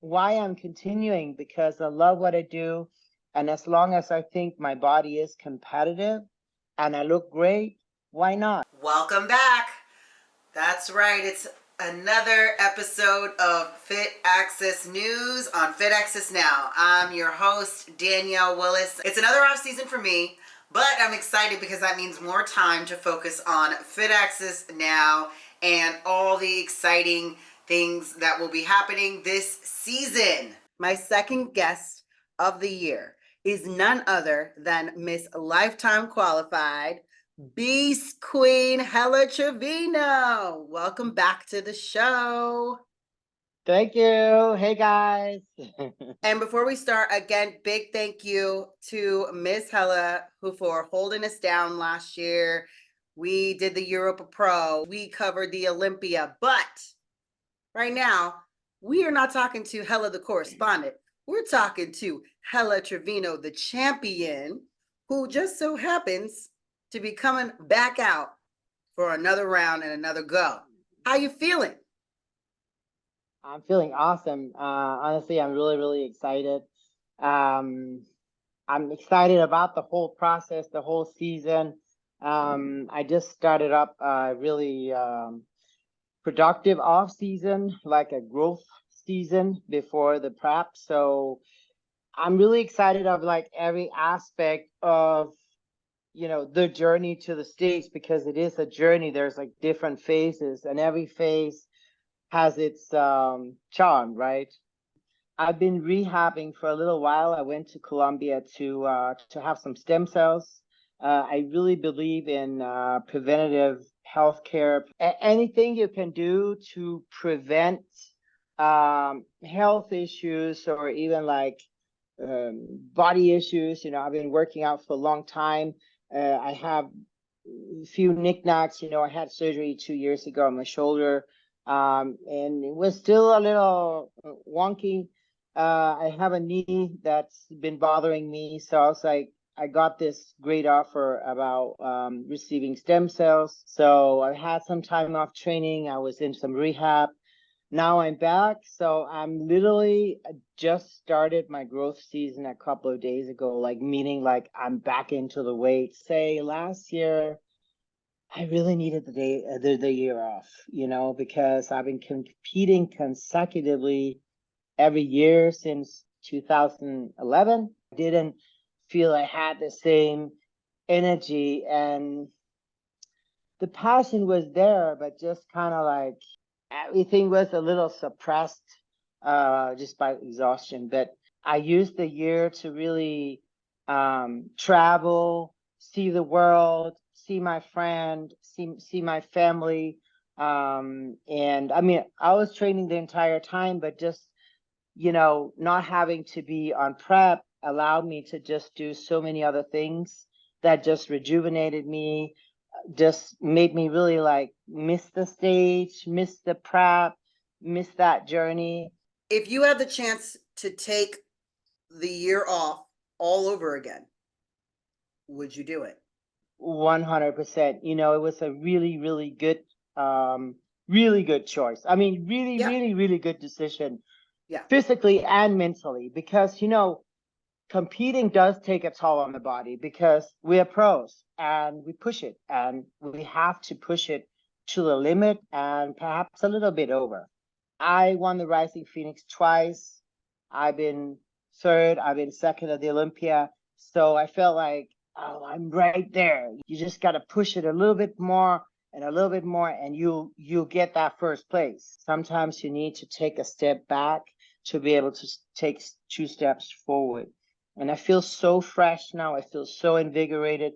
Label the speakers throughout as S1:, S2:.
S1: why I'm continuing, because I love what I do. And as long as I think my body is competitive and I look great, why not?
S2: Welcome back. That's right. It's another episode of Fit Access News on FitAccessNow. I'm your host, Danielle Willis. It's another off season for me, but I'm excited because that means more time to focus on FitAccessNow and all the exciting things that will be happening this season. My second guest of the year is none other than Miss Lifetime Qualified Beast Queen Helle Trevino. Welcome back to the show.
S1: Thank you. Hey, guys.
S2: And before we start, again, big thank you to Miss Helle for holding us down last year. We did the Europa Pro. We covered the Olympia. But right now, we are not talking to Helle the correspondent. We're talking to Helle Trevino, the champion, who just so happens to be coming back out for another round and another go. How you feeling?
S1: I'm feeling awesome. Honestly, I'm really, really excited. I'm excited about the whole process, the whole season. I just started up a really productive off season, like a growth season before the prep. So I'm really excited of like every aspect of the journey to the States, because it is a journey. There's like different phases, and every phase has its charm, right? I've been rehabbing for a little while. I went to Colombia to have some stem cells. I really believe in preventative healthcare. Anything you can do to prevent health issues, or even like body issues. I've been working out for a long time. I have a few knickknacks. I had surgery 2 years ago on my shoulder, and it was still a little wonky. I have a knee that's been bothering me, so I was like, I got this great offer about receiving stem cells. So I had some time off training. I was in some rehab. Now I'm back. So I'm literally just started my growth season a couple of days ago, like meaning like I'm back into the weight. Say last year, I really needed the year off, because I've been competing consecutively every year since 2011. I didn't feel I had the same energy, and the passion was there, but just kind of like everything was a little suppressed just by exhaustion. But I used the year to really travel, see the world, see my friend, see my family. And I mean, I was training the entire time, but just not having to be on prep allowed me to just do so many other things that just rejuvenated me, just made me really like miss the stage, miss the prep, miss that journey.
S2: If you had the chance to take the year off all over again, would you do it?
S1: 100%. It was a really, really good choice. I mean, really,
S2: Yeah.
S1: really, really good decision.
S2: Yeah.
S1: Physically and mentally, because competing does take a toll on the body, because we are pros and we push it, and we have to push it to the limit and perhaps a little bit over. I won the Rising Phoenix twice. I've been third. I've been second at the Olympia. So I felt like, oh, I'm right there. You just got to push it a little bit more and a little bit more, and you'll get that first place. Sometimes you need to take a step back to be able to take 2 steps forward. And I feel so fresh now. I feel so invigorated,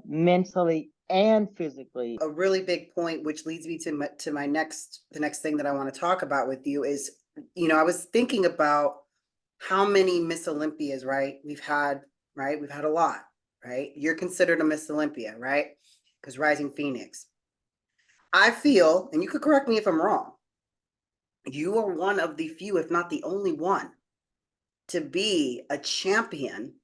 S1: mentally and physically.
S2: A really big point, which leads me to the next thing that I want to talk about with you is, I was thinking about how many Miss Olympias, right? We've had a lot, right? You're considered a Miss Olympia, right? Because Rising Phoenix. I feel, and you could correct me if I'm wrong, you are one of the few, if not the only one, to be a champion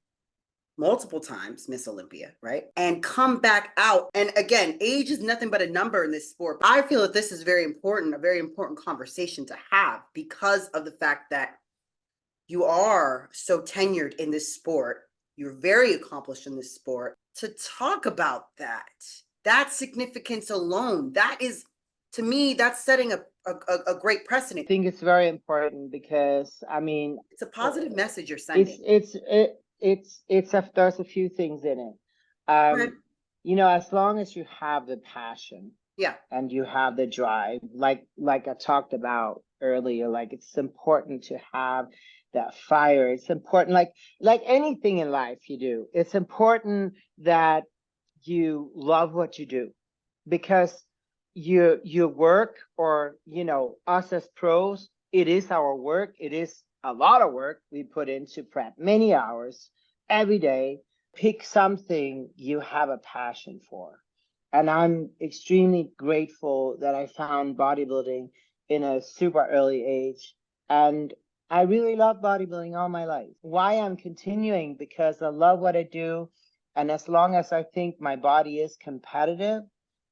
S2: multiple times Miss Olympia, right? And come back out. And again, age is nothing but a number in this sport. I feel that this is very important, a very important conversation to have because of the fact that you are so tenured in this sport. You're very accomplished in this sport. To talk about that significance alone, that is, to me, that's setting a great precedent.
S1: I think it's very important because, I mean,
S2: It's a positive message you're sending.
S1: there's a few things in it.
S2: Right.
S1: You know, as long as you have the passion,
S2: Yeah,
S1: and you have the drive, like I talked about earlier, like it's important to have that fire. It's important, like anything in life you do, it's important that you love what you do, because your work, or you know, us as pros, it is our work. It is a lot of work we put into prep, many hours every day. Pick something you have a passion for. And I'm extremely grateful that I found bodybuilding in a super early age. And I really love bodybuilding all my life. Why I'm continuing? Because I love what I do. And as long as I think my body is competitive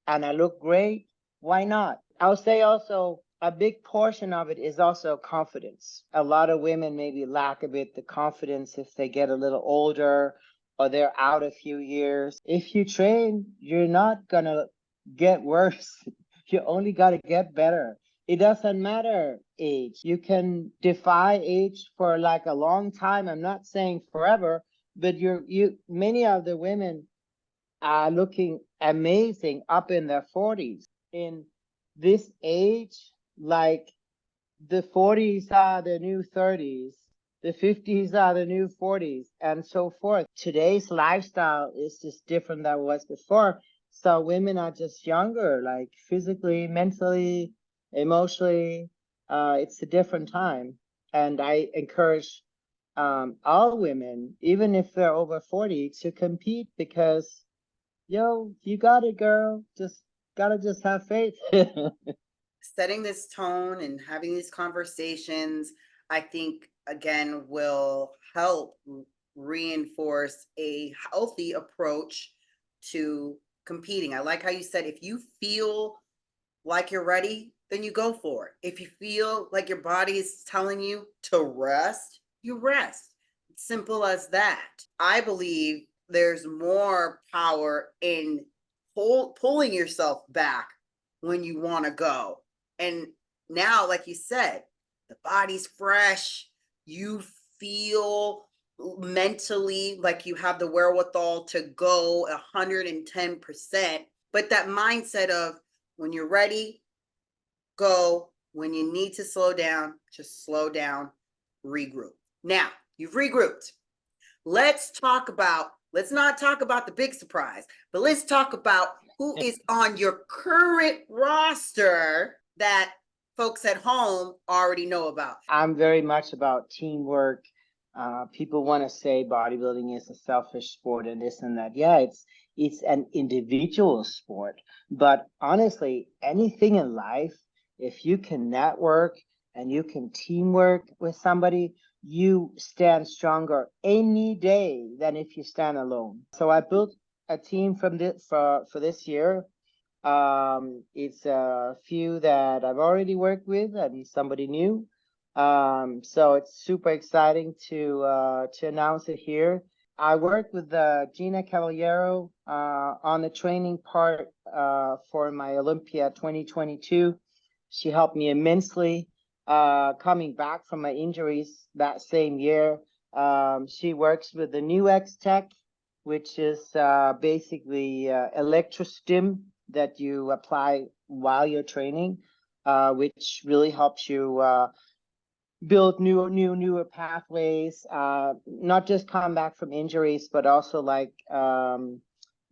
S1: and I look great, why not? I'll say also a big portion of it is also confidence. A lot of women maybe lack a bit the confidence if they get a little older or they're out a few years. If you train, you're not gonna get worse. You only gotta get better. It doesn't matter age. You can defy age for like a long time. I'm not saying forever, but many of the women are looking amazing up in their 40s. In this age, like the 40s are the new 30s, the 50s are the new 40s, and so forth. Today's lifestyle is just different than it was before. So women are just younger, like physically, mentally, emotionally. It's a different time. And I encourage all women, even if they're over 40, to compete because, yo, you got it, girl. Just have faith.
S2: setting this tone and having these conversations, I think, again, will help reinforce a healthy approach to competing. I like how you said, if you feel like you're ready, then you go for it. If you feel like your body is telling you to rest, you rest. It's simple as that. I believe there's more power in pulling yourself back when you want to go. And now, like you said, the body's fresh. You feel mentally like you have the wherewithal to go 110%. But that mindset of when you're ready, go. When you need to slow down, just slow down, regroup. Now, you've regrouped. Let's not talk about the big surprise, but let's talk about who is on your current roster that folks at home already know about.
S1: I'm very much about teamwork. People want to say bodybuilding is a selfish sport and this and that. Yeah, it's an individual sport, but honestly, anything in life, if you can network and you can teamwork with somebody, you stand stronger any day than if you stand alone. So I built a team for this year. It's a few that I've already worked with and somebody new. So it's super exciting to announce it here. I worked with Gina Cavallero on the training part for my Olympia 2022. She helped me immensely coming back from my injuries that same year. She works with the new X Tech, which is basically electrostim that you apply while you're training, which really helps you build newer pathways, not just come back from injuries, but also like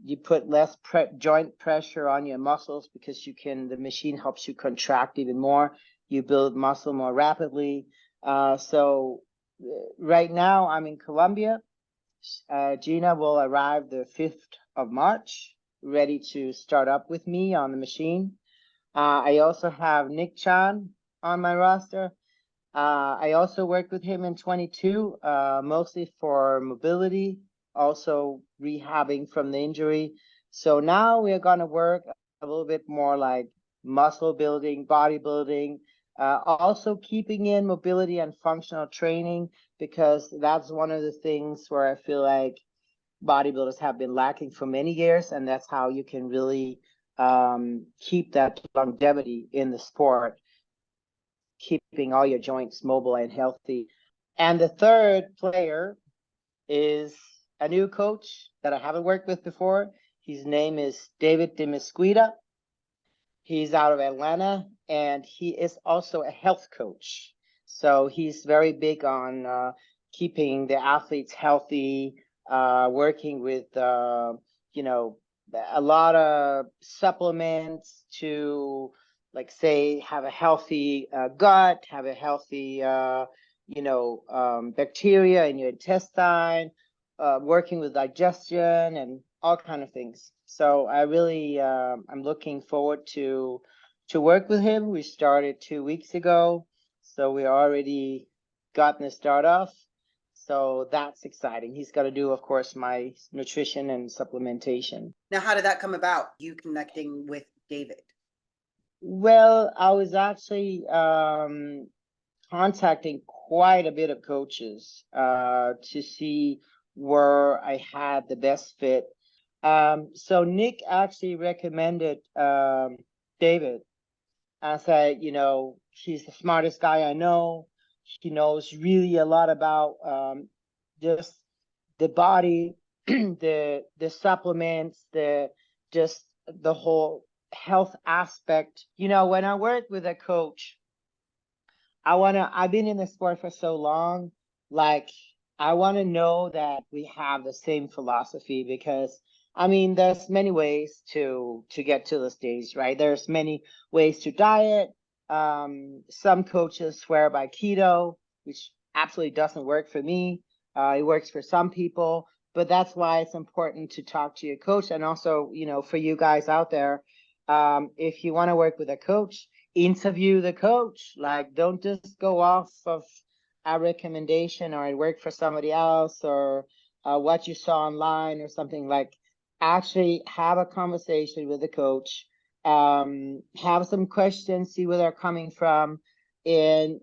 S1: you put less joint pressure on your muscles because the machine helps you contract even more. You build muscle more rapidly. So right now I'm in Colombia. Gina will arrive the 5th of March, ready to start up with me on the machine. I also have Nick Chan on my roster. I also worked with him in 22, mostly for mobility. also rehabbing from the injury. So now we're going to work a little bit more like muscle building, bodybuilding, also keeping in mobility and functional training, because that's one of the things where I feel like bodybuilders have been lacking for many years, and that's how you can really keep that longevity in the sport, keeping all your joints mobile and healthy. And the third player is a new coach that I haven't worked with before. His name is David Demisquita. He's out of Atlanta, and he is also a health coach. So he's very big on keeping the athletes healthy, working with, you know, a lot of supplements to, like, say, have a healthy gut, have a healthy, bacteria in your intestine, working with digestion and all kind of things. So I really, I'm looking forward to work with him. We started 2 weeks ago, so we already gotten the start off. So that's exciting. He's got to do, of course, my nutrition and supplementation.
S2: Now, how did that come about, you connecting with David?
S1: Well, I was actually contacting quite a bit of coaches to see where I had the best fit. So Nick actually recommended David. I said, he's the smartest guy I know. He knows really a lot about just the body, the supplements, just the whole health aspect. When I work with a coach, I've been in the sport for so long, like, I want to know that we have the same philosophy, because there's many ways to get to the stage, right? There's many ways to diet. Some coaches swear by keto, which absolutely doesn't work for me. It works for some people, but that's why it's important to talk to your coach. And also, for you guys out there, if you want to work with a coach, interview the coach. Like, don't just go off of a recommendation or it worked for somebody else, or what you saw online or something. Like, actually have a conversation with the coach, have some questions, see where they're coming from. And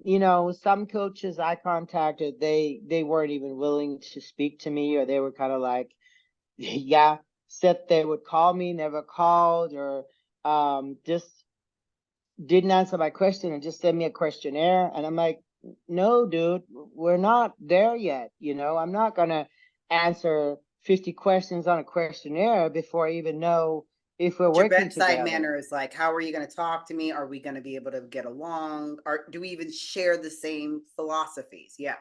S1: some coaches I contacted, they weren't even willing to speak to me, or they were kind of like, yeah, said they would call me, never called, or just didn't answer my question and just send me a questionnaire. And I'm like, no, dude, we're not there yet. I'm not going to answer 50 questions on a questionnaire before I even know if we're working
S2: bedside
S1: together.
S2: manner is like, how are you going to talk to me? Are we going to be able to get along? Or do we even share the same philosophies? Yeah.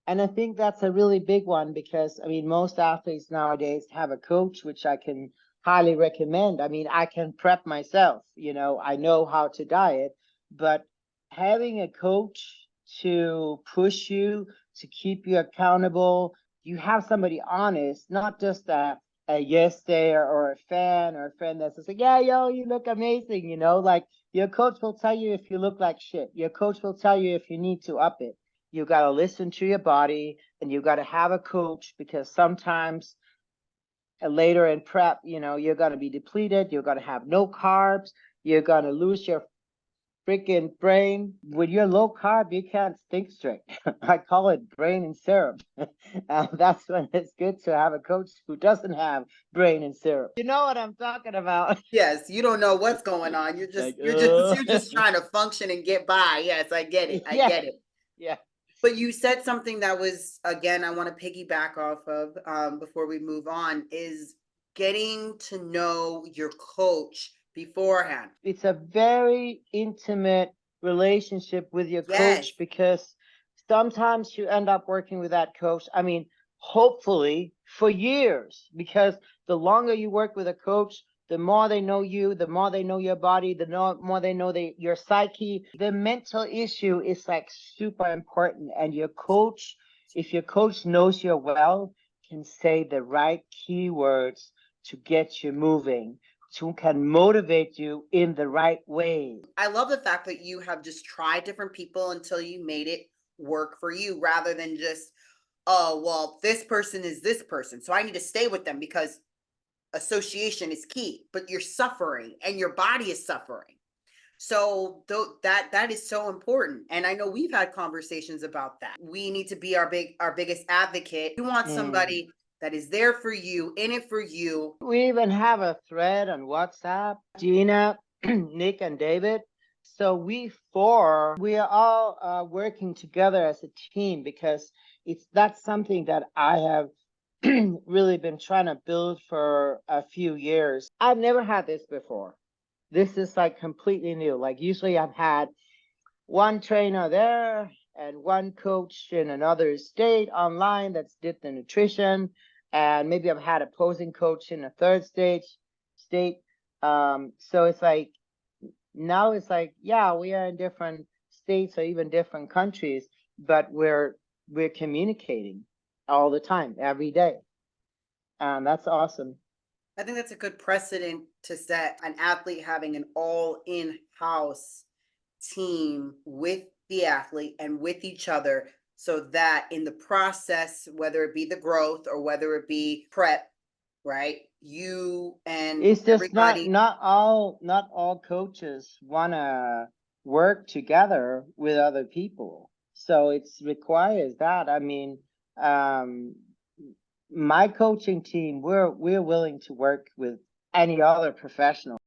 S1: And I think that's a really big one, because most athletes nowadays have a coach, which I can highly recommend. I can prep myself, I know how to diet, but having a coach to push you, to keep you accountable, you have somebody honest, not just a yes there, or a fan, or a friend that's just like, yeah, yo, you look amazing, like, your coach will tell you if you look like shit. Your coach will tell you if you need to up it. You got to listen to your body, and you got to have a coach, because sometimes later in prep, you're going to be depleted. You're going to have no carbs. You're going to lose your freaking brain. With your low carb, you can't think straight. I call it brain and syrup. That's when it's good to have a coach who doesn't have brain and syrup. You know what I'm talking about?
S2: Yes, you don't know what's going on. You're just
S1: Like,
S2: you're just trying to function and get by. Yes, I get it. I
S1: yeah,
S2: get it.
S1: yeah.
S2: But you said something that was, again, I want to piggyback off of before we move on, is getting to know your coach beforehand.
S1: It's a very intimate relationship with your
S2: Yes.
S1: coach, because sometimes you end up working with that coach, hopefully for years, because the longer you work with a coach, the more they know you, the more they know your body, the more they know your psyche. The mental issue is like super important. And your coach, if your coach knows you well, can say the right keywords to get you moving, can motivate you in the right way.
S2: I love the fact that you have just tried different people until you made it work for you, rather than just oh, well, this person is this person, so I need to stay with them because association is key, but you're suffering and your body is suffering. So that is so important. And I know we've had conversations about that. We need to be our biggest advocate. You want somebody that is there for you, in it for you.
S1: We even have a thread on WhatsApp, Gina, Nick, and David. So we are all working together as a team, because that's something that I have really been trying to build for a few years. I've never had this before. This is like completely new. Like usually I've had one trainer there and one coach in another state online that's did the nutrition, and maybe I've had a posing coach in a third state. So it's like now it's like, yeah, we are in different states or even different countries, but we're communicating all the time, every day. And that's awesome.
S2: I think that's a good precedent to set, an athlete having an all in-house team with the athlete and with each other, so that in the process, whether it be the growth or whether it be prep, right? You and
S1: It's just
S2: everybody.
S1: not all coaches want to work together with other people. So it requires that. I mean, my coaching team, we're willing to work with any other professional.